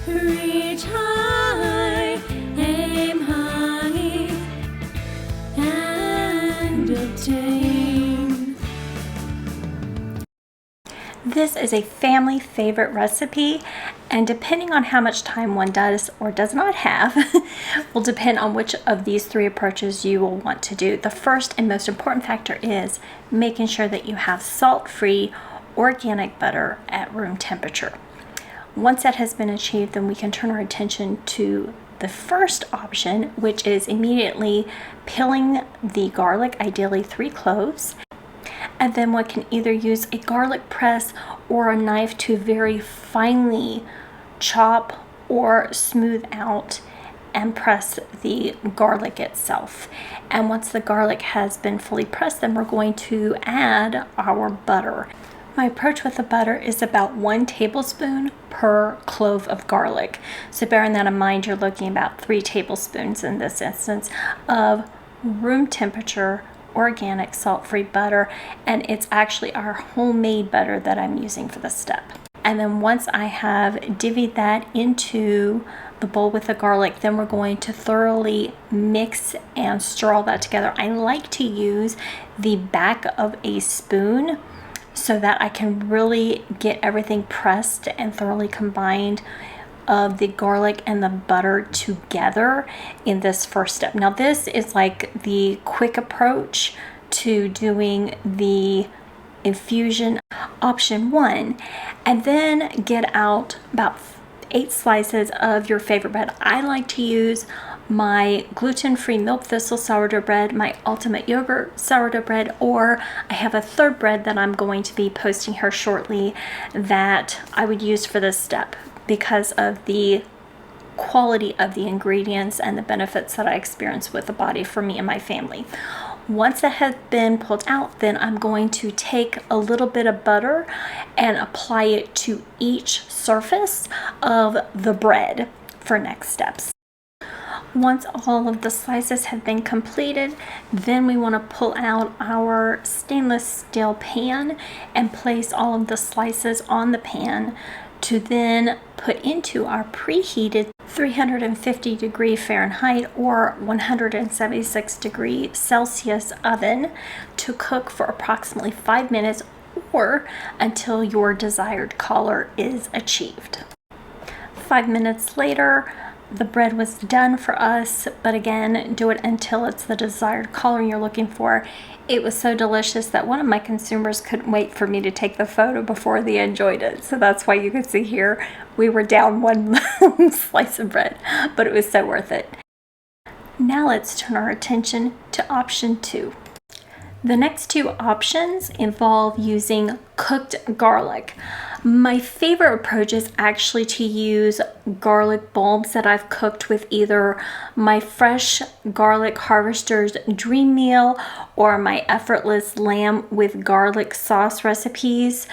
Reach high, aim high, and obtain. This is a family favorite recipe, and depending on how much time one does or does not have will depend on which of these three approaches you will want to do. The first and most important factor is making sure that you have salt-free organic butter at room temperature. Once that has been achieved, then we can turn our attention to the first option, which is immediately peeling the garlic, ideally 3 cloves. And then one can either use a garlic press or a knife to very finely chop or smooth out and press the garlic itself. And once the garlic has been fully pressed, then we're going to add our butter. My approach with the butter is about 1 tablespoon per clove of garlic. So bearing that in mind, you're looking about 3 tablespoons in this instance of room temperature organic salt-free butter, and it's actually our homemade butter that I'm using for this step. And then once I have divvied that into the bowl with the garlic, then we're going to thoroughly mix and stir all that together. I like to use the back of a spoon so that I can really get everything pressed and thoroughly combined of the garlic and the butter together in this first step. Now this is like the quick approach to doing the infusion option 1, and then get out about 8 slices of your favorite bread. I like to use my gluten-free milk thistle sourdough bread, my ultimate yogurt sourdough bread, or I have a third bread that I'm going to be posting here shortly that I would use for this step, because of the quality of the ingredients and the benefits that I experience with the body for me and my family. Once that has been pulled out, then I'm going to take a little bit of butter and apply it to each surface of the bread for next steps. Once all of the slices have been completed, then we want to pull out our stainless steel pan and place all of the slices on the pan to then put into our preheated 350 degree Fahrenheit or 176 degree Celsius oven to cook for approximately 5 minutes or until your desired color is achieved. 5 minutes later, the bread was done for us, but again, do it until it's the desired color you're looking for. It was so delicious that one of my consumers couldn't wait for me to take the photo before they enjoyed it. So that's why you can see here, we were down 1 slice of bread, but it was so worth it. Now let's turn our attention to option 2. The next 2 options involve using cooked garlic. My favorite approach is actually to use garlic bulbs that I've cooked with either my Fresh Garlic Harvester's Dream Meal or my Effortless Lamb with Garlic Sauce recipes.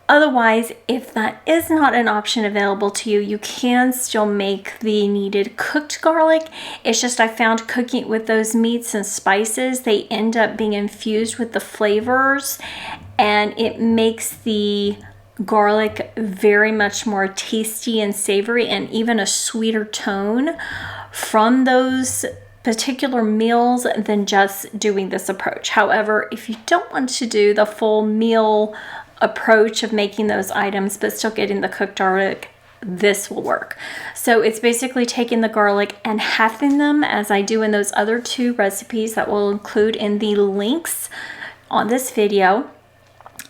Otherwise, if that is not an option available to you, you can still make the needed cooked garlic. It's just I found cooking with those meats and spices, they end up being infused with the flavors, and it makes the garlic very much more tasty and savory, and even a sweeter tone from those particular meals than just doing this approach. However, if you don't want to do the full meal approach of making those items but still getting the cooked garlic, this will work. So it's basically taking the garlic and halving them, as I do in those other 2 recipes that we'll include in the links on this video.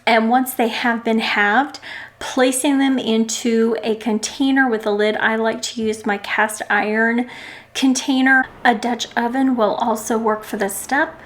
And once they have been halved, placing them into a container with a lid. I like to use my cast iron container. A Dutch oven will also work for this step.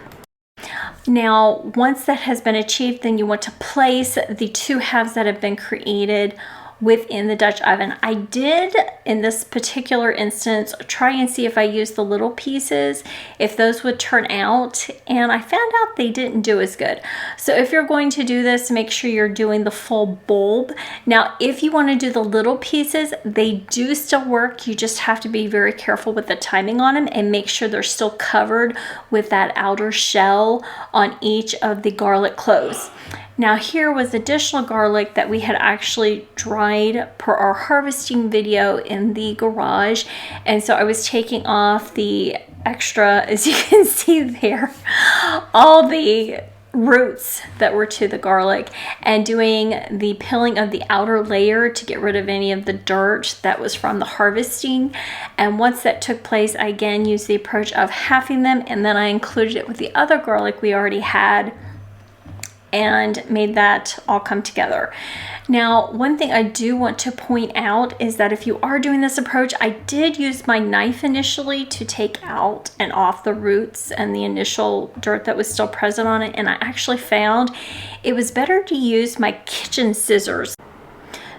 Now, once that has been achieved, then you want to place the 2 halves that have been created within the Dutch oven. I did, in this particular instance, try and see if I used the little pieces, if those would turn out, and I found out they didn't do as good. So if you're going to do this, make sure you're doing the full bulb. Now, if you want to do the little pieces, they do still work. You just have to be very careful with the timing on them and make sure they're still covered with that outer shell on each of the garlic cloves. Now here was additional garlic that we had actually dried per our harvesting video in the garage. And so I was taking off the extra, as you can see there, all the roots that were to the garlic and doing the peeling of the outer layer to get rid of any of the dirt that was from the harvesting. And once that took place, I again used the approach of halving them, and then I included it with the other garlic we already had and made that all come together. Now, one thing I do want to point out is that if you are doing this approach, I did use my knife initially to take out and off the roots and the initial dirt that was still present on it, and I actually found it was better to use my kitchen scissors.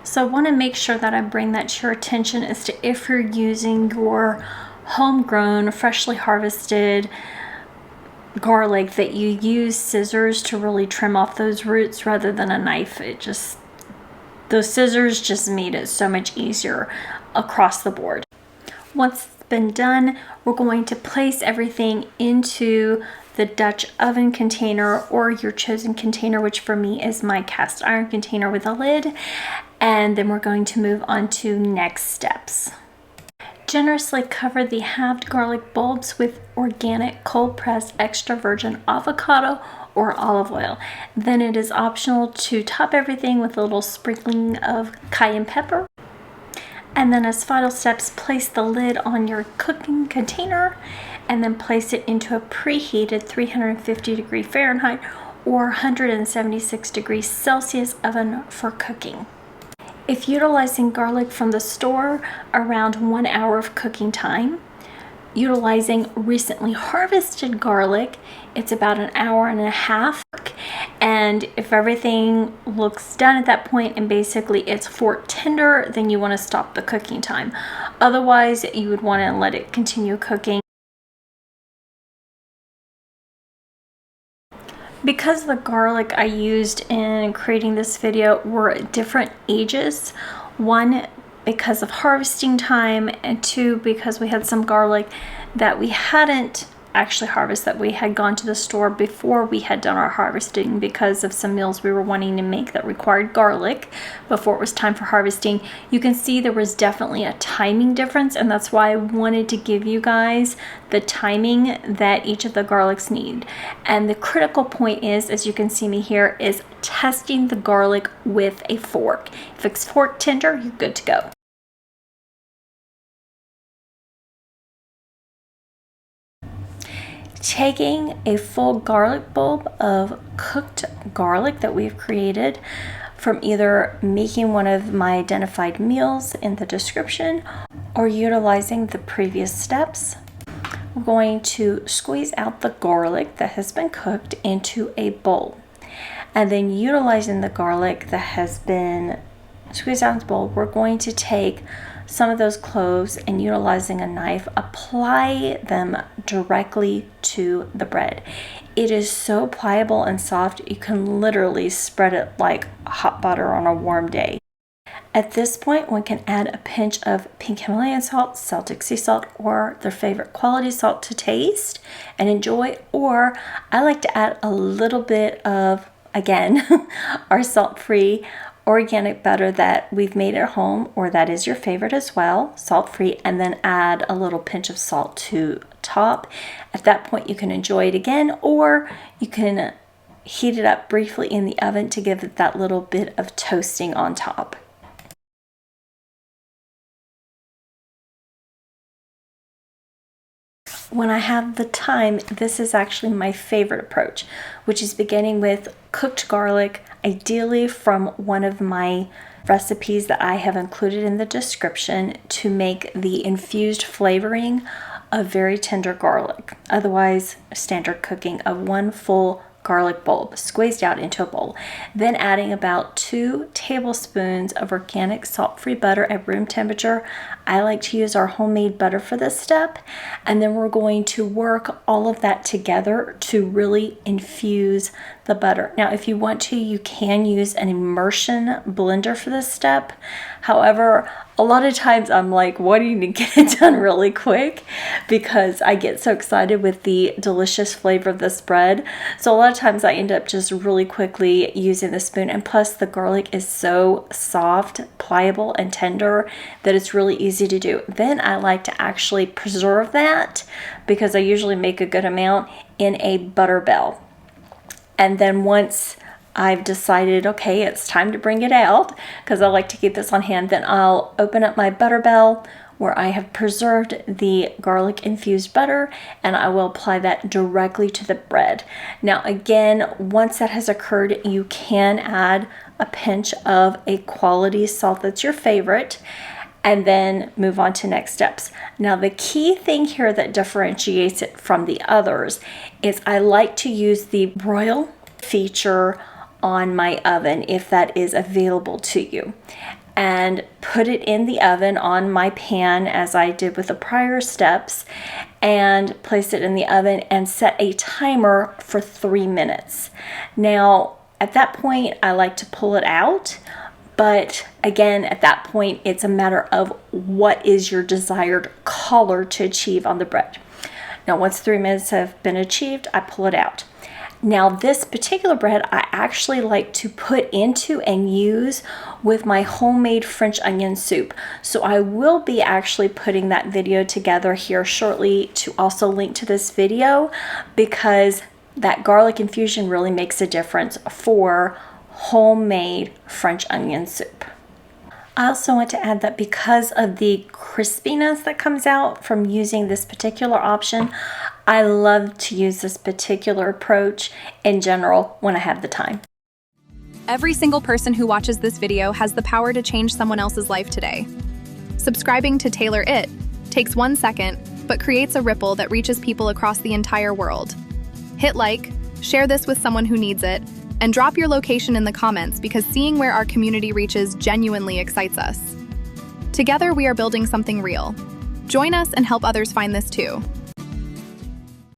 So I want to make sure that I bring that to your attention as to if you're using your homegrown, freshly harvested garlic, that you use scissors to really trim off those roots rather than a knife. Those scissors just made it so much easier across the board. Once it's been done, we're going to place everything into the Dutch oven container or your chosen container, which for me is my cast iron container with a lid. And then we're going to move on to next steps. Generously cover the halved garlic bulbs with organic cold pressed extra virgin avocado or olive oil. Then it is optional to top everything with a little sprinkling of cayenne pepper. And then as final steps, place the lid on your cooking container and then place it into a preheated 350 Fahrenheit or 176 degrees Celsius oven for cooking. If utilizing garlic from the store, around 1 hour of cooking time. Utilizing recently harvested garlic, it's about an hour and a half. And if everything looks done at that point and basically it's fork tender, then you want to stop the cooking time. Otherwise, you would want to let it continue cooking. Because the garlic I used in creating this video were at different ages, one, because of harvesting time, and two, because we had some garlic that we hadn't actually harvested, that we had gone to the store before we had done our harvesting because of some meals we were wanting to make that required garlic before it was time for harvesting. You can see there was definitely a timing difference, and that's why I wanted to give you guys the timing that each of the garlics need. And the critical point is, as you can see me here, is testing the garlic with a fork. If it's fork tender, you're good to go. Taking a full garlic bulb of cooked garlic that we've created from either making one of my identified meals in the description or utilizing the previous steps, we're going to squeeze out the garlic that has been cooked into a bowl. And then utilizing the garlic that has been squeezed out in the bowl, we're going to take some of those cloves and, utilizing a knife, apply them directly to the bread. It is so pliable and soft, you can literally spread it like hot butter on a warm day. At this point, one can add a pinch of Pink Himalayan Salt, Celtic Sea Salt, or their favorite quality salt to taste and enjoy. Or I like to add a little bit of, again, our salt-free organic butter that we've made at home, or that is your favorite as well, salt-free, and then add a little pinch of salt to top. At that point, you can enjoy it again, or you can heat it up briefly in the oven to give it that little bit of toasting on top. When I have the time, this is actually my favorite approach, which is beginning with cooked garlic, ideally from one of my recipes that I have included in the description, to make the infused flavoring of very tender garlic. Otherwise, standard cooking of one full garlic bulb squeezed out into a bowl. Then adding about 2 tablespoons of organic salt-free butter at room temperature. I like to use our homemade butter for this step. And then we're going to work all of that together to really infuse the butter. Now, if you want to, you can use an immersion blender for this step. However, a lot of times I'm like wanting to get it done really quick because I get so excited with the delicious flavor of this bread. So a lot of times I end up just really quickly using the spoon, and plus the garlic is so soft, pliable, and tender that it's really easy to do. Then I like to actually preserve that, because I usually make a good amount, in a butter bell. And then once I've decided, okay, it's time to bring it out, because I like to keep this on hand, then I'll open up my butter bell where I have preserved the garlic infused butter, and I will apply that directly to the bread. Now again, once that has occurred, you can add a pinch of a quality salt that's your favorite, and then move on to next steps. Now the key thing here that differentiates it from the others is I like to use the broil feature on my oven, if that is available to you, and put it in the oven on my pan as I did with the prior steps, and place it in the oven and set a timer for 3 minutes. Now at that point I like to pull it out, but again, at that point it's a matter of what is your desired color to achieve on the bread. Now once 3 minutes have been achieved, I pull it out. Now this particular bread I actually like to put into and use with my homemade French onion soup. So I will be actually putting that video together here shortly to also link to this video, because that garlic infusion really makes a difference for homemade French onion soup. I also want to add that because of the crispiness that comes out from using this particular option, I love to use this particular approach in general when I have the time. Every single person who watches this video has the power to change someone else's life today. Subscribing to TaylorIt takes 1 second, but creates a ripple that reaches people across the entire world. Hit like, share this with someone who needs it, and drop your location in the comments, because seeing where our community reaches genuinely excites us. Together we are building something real. Join us and help others find this too.